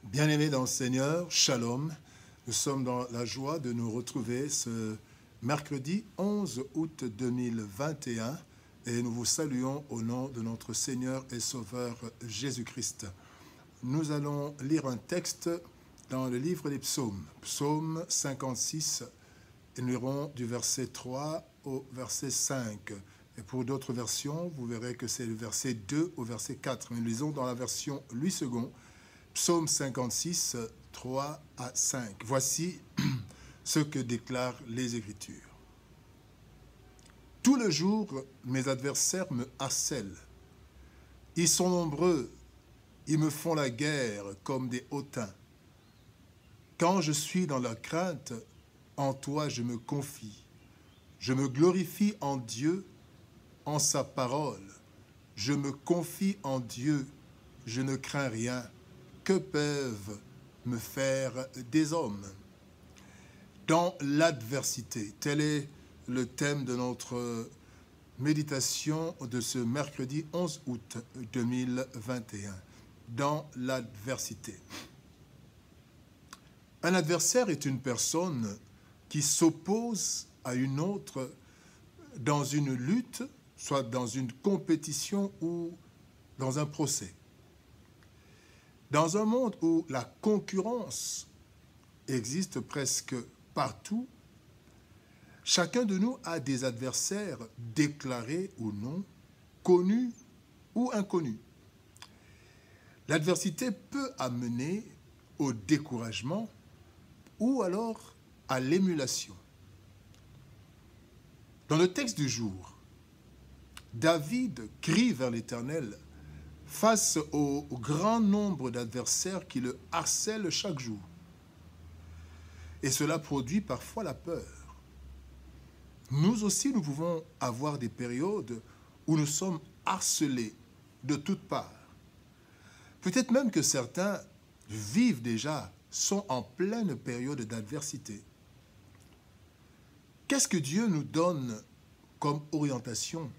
Bien-aimés dans le Seigneur, Shalom. Nous sommes dans la joie de nous retrouver ce mercredi 11 août 2021 et nous vous saluons au nom de notre Seigneur et Sauveur Jésus-Christ. Nous allons lire un texte dans le livre des psaumes, psaume 56, et nous lirons du verset 3 au verset 5. Et pour d'autres versions, vous verrez que c'est le verset 2 au verset 4. Nous lisons dans la version Louis II, psaume 56, 3 à 5. Voici ce que déclarent les Écritures. Tout le jour, mes adversaires me harcèlent. Ils sont nombreux, ils me font la guerre comme des hautains. Quand je suis dans la crainte, en toi je me confie. Je me glorifie en Dieu, en sa parole. Je me confie en Dieu, je ne crains rien. Que peuvent me faire des hommes? Dans l'adversité, tel est le thème de notre méditation de ce mercredi 11 août 2021. Dans l'adversité. Un adversaire est une personne qui s'oppose à une autre dans une lutte, soit dans une compétition ou dans un procès. Dans un monde où la concurrence existe presque partout, chacun de nous a des adversaires déclarés ou non, connus ou inconnus. L'adversité peut amener au découragement ou alors à l'émulation. Dans le texte du jour, David crie vers l'Éternel face au grand nombre d'adversaires qui le harcèlent chaque jour. Et cela produit parfois la peur. Nous aussi, nous pouvons avoir des périodes où nous sommes harcelés de toutes parts. Peut-être même que certains vivent déjà, sont en pleine période d'adversité. Qu'est-ce que Dieu nous donne comme orientation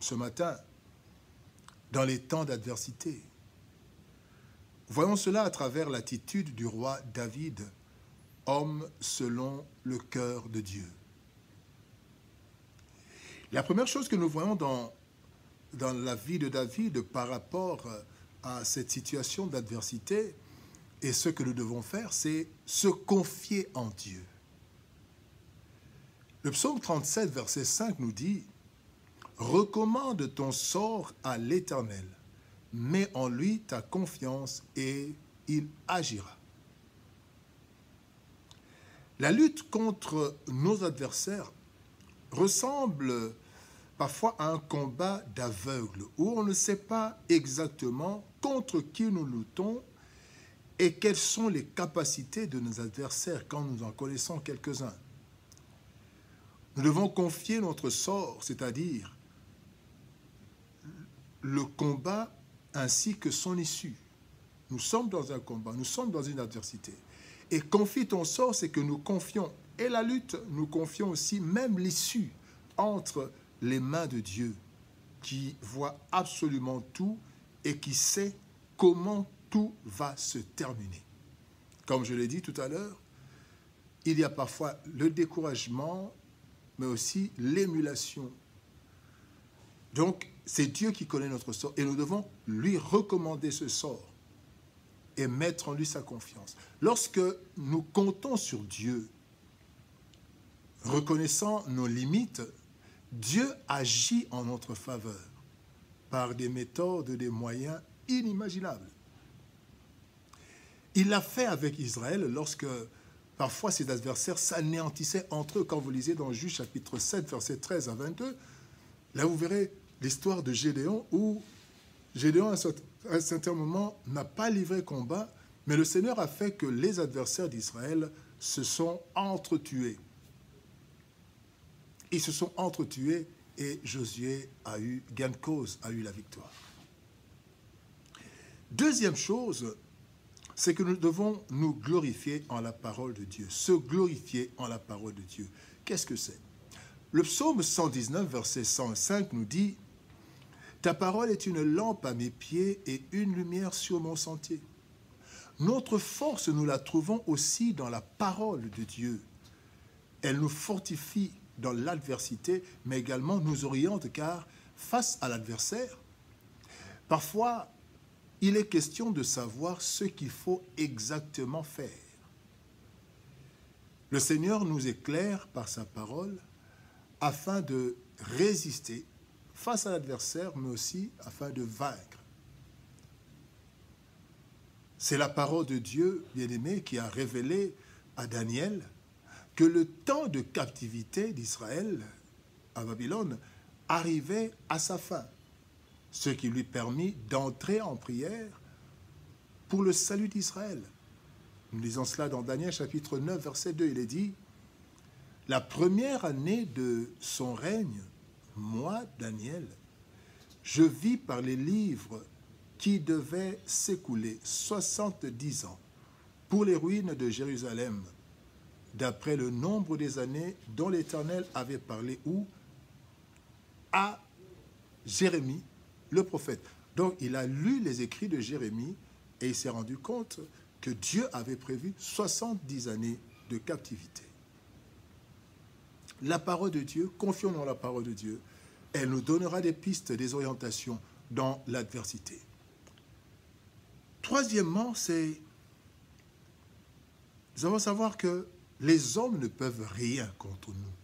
ce matin dans les temps d'adversité? Voyons cela à travers l'attitude du roi David, homme selon le cœur de Dieu. La première chose que nous voyons dans la vie de David par rapport à cette situation d'adversité et ce que nous devons faire, c'est se confier en Dieu. Le psaume 37, verset 5 nous dit « Recommande ton sort à l'Éternel, mets en lui ta confiance et il agira. » La lutte contre nos adversaires ressemble parfois à un combat d'aveugle où on ne sait pas exactement contre qui nous luttons et quelles sont les capacités de nos adversaires quand nous en connaissons quelques-uns. Nous devons confier notre sort, c'est-à-dire le combat ainsi que son issue. Nous sommes dans un combat, nous sommes dans une adversité. Et confie ton sort, c'est que nous confions. Et la lutte, nous confions aussi même l'issue entre les mains de Dieu, qui voit absolument tout et qui sait comment tout va se terminer. Comme je l'ai dit tout à l'heure, il y a parfois le découragement, mais aussi l'émulation. Donc, c'est Dieu qui connaît notre sort et nous devons lui recommander ce sort et mettre en lui sa confiance. Lorsque nous comptons sur Dieu, reconnaissant nos limites, Dieu agit en notre faveur par des méthodes, des moyens inimaginables. Il l'a fait avec Israël lorsque parfois ses adversaires s'anéantissaient entre eux. Quand vous lisez dans Juge chapitre 7, versets 13 à 22, là vous verrez l'histoire de Gédéon où Gédéon, à un certain moment, n'a pas livré combat, mais le Seigneur a fait que les adversaires d'Israël se sont entretués. Ils se sont entretués et Josué a eu gain de cause, a eu la victoire. Deuxième chose, c'est que nous devons nous glorifier en la parole de Dieu. Se glorifier en la parole de Dieu. Qu'est-ce que c'est? Le psaume 119, verset 105 nous dit « Ta parole est une lampe à mes pieds et une lumière sur mon sentier. » Notre force, nous la trouvons aussi dans la parole de Dieu. Elle nous fortifie dans l'adversité, mais également nous oriente, car face à l'adversaire, parfois, il est question de savoir ce qu'il faut exactement faire. Le Seigneur nous éclaire par sa parole afin de résister face à l'adversaire, mais aussi afin de vaincre. C'est la parole de Dieu, bien-aimé, qui a révélé à Daniel que le temps de captivité d'Israël à Babylone arrivait à sa fin, ce qui lui permit d'entrer en prière pour le salut d'Israël. Nous lisons cela dans Daniel chapitre 9, verset 2. Il est dit, « La première année de son règne, moi, Daniel, je vis par les livres qui devaient s'écouler 70 ans pour les ruines de Jérusalem, d'après le nombre des années dont l'Éternel avait parlé où à Jérémie, le prophète. » Donc, il a lu les écrits de Jérémie et il s'est rendu compte que Dieu avait prévu 70 années de captivité. La parole de Dieu, confions dans la parole de Dieu, elle nous donnera des pistes, des orientations dans l'adversité. Troisièmement, nous allons savoir que les hommes ne peuvent rien contre nous.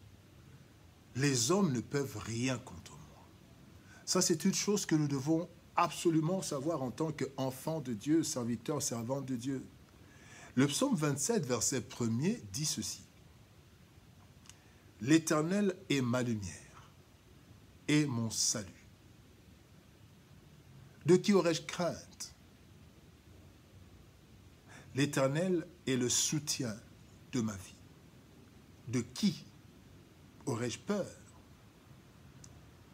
Les hommes ne peuvent rien contre moi. Ça, c'est une chose que nous devons absolument savoir en tant qu'enfants de Dieu, serviteurs, servantes de Dieu. Le psaume 27, verset 1er, dit ceci. « L'Éternel est ma lumière et mon salut. De qui aurais-je crainte? L'Éternel est le soutien de ma vie. De qui aurais-je peur? »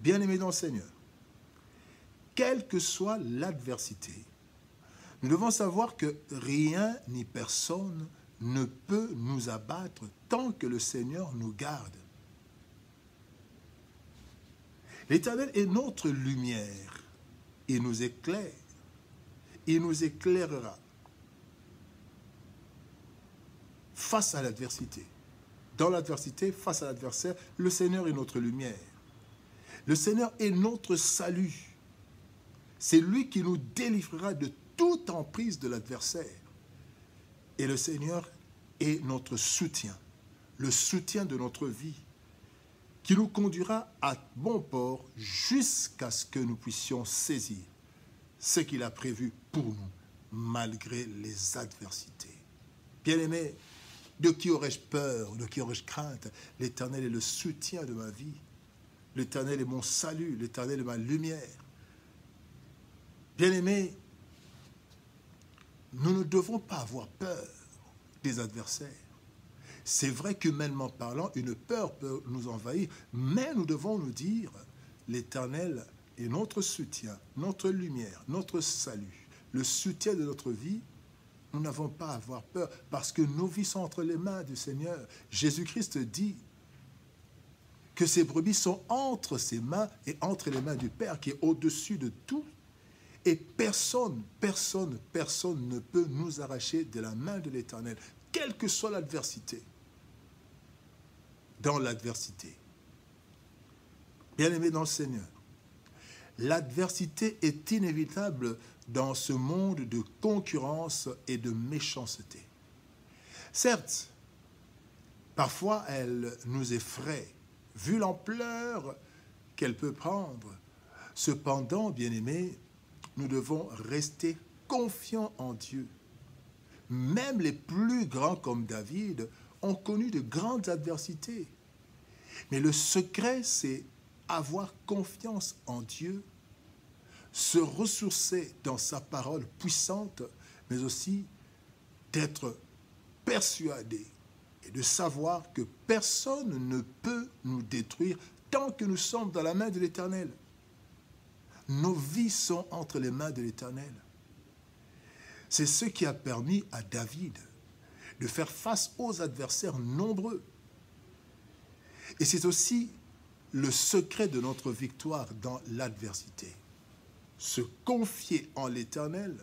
Bien-aimés dans le Seigneur, quelle que soit l'adversité, nous devons savoir que rien ni personne ne peut nous abattre tant que le Seigneur nous garde. L'Éternel est notre lumière. Il nous éclaire. Il nous éclairera face à l'adversité. Dans l'adversité, face à l'adversaire, le Seigneur est notre lumière. Le Seigneur est notre salut. C'est lui qui nous délivrera de toute emprise de l'adversaire. Et le Seigneur est notre soutien, le soutien de notre vie, qui nous conduira à bon port jusqu'à ce que nous puissions saisir ce qu'il a prévu pour nous, malgré les adversités. Bien-aimés, de qui aurais-je peur, de qui aurais-je crainte? L'Éternel est le soutien de ma vie. L'Éternel est mon salut, l'Éternel est ma lumière. Bien-aimés, nous ne devons pas avoir peur des adversaires. C'est vrai qu'humainement parlant, une peur peut nous envahir, mais nous devons nous dire, l'Éternel est notre soutien, notre lumière, notre salut, le soutien de notre vie. Nous n'avons pas à avoir peur parce que nos vies sont entre les mains du Seigneur. Jésus-Christ dit que ses brebis sont entre ses mains et entre les mains du Père qui est au-dessus de tout. Et personne ne peut nous arracher de la main de l'Éternel, quelle que soit l'adversité. Dans l'adversité. Bien-aimés dans le Seigneur, l'adversité est inévitable dans ce monde de concurrence et de méchanceté. Certes, parfois elle nous effraie, vu l'ampleur qu'elle peut prendre. Cependant, bien-aimés, nous devons rester confiants en Dieu. Même les plus grands comme David ont connu de grandes adversités. Mais le secret, c'est avoir confiance en Dieu, se ressourcer dans sa parole puissante, mais aussi d'être persuadé et de savoir que personne ne peut nous détruire tant que nous sommes dans la main de l'Éternel. Nos vies sont entre les mains de l'Éternel. C'est ce qui a permis à David de faire face aux adversaires nombreux. Et c'est aussi le secret de notre victoire dans l'adversité. Se confier en l'Éternel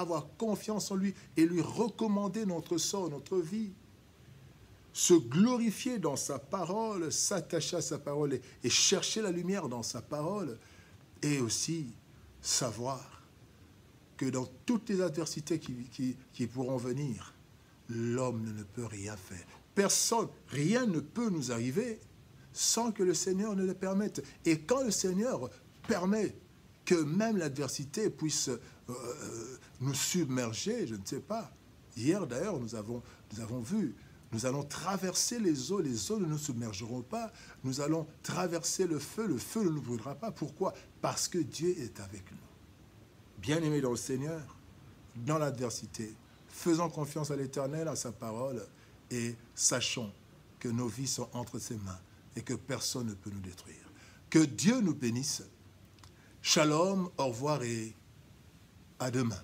avoir confiance en lui et lui recommander notre sort, notre vie. Se glorifier dans sa parole, s'attacher à sa parole et chercher la lumière dans sa parole. Et aussi savoir que dans toutes les adversités qui pourront venir, l'homme ne peut rien faire. Personne, rien ne peut nous arriver sans que le Seigneur ne le permette. Et quand le Seigneur permet que même l'adversité puisse nous submerger, je ne sais pas. Hier d'ailleurs, nous avons vu, nous allons traverser les eaux ne nous submergeront pas. Nous allons traverser le feu ne nous brûlera pas. Pourquoi? Parce que Dieu est avec nous. Bien-aimés dans le Seigneur, dans l'adversité, faisons confiance à l'Éternel, à sa parole, et sachons que nos vies sont entre ses mains et que personne ne peut nous détruire. Que Dieu nous bénisse. Shalom, au revoir et à demain.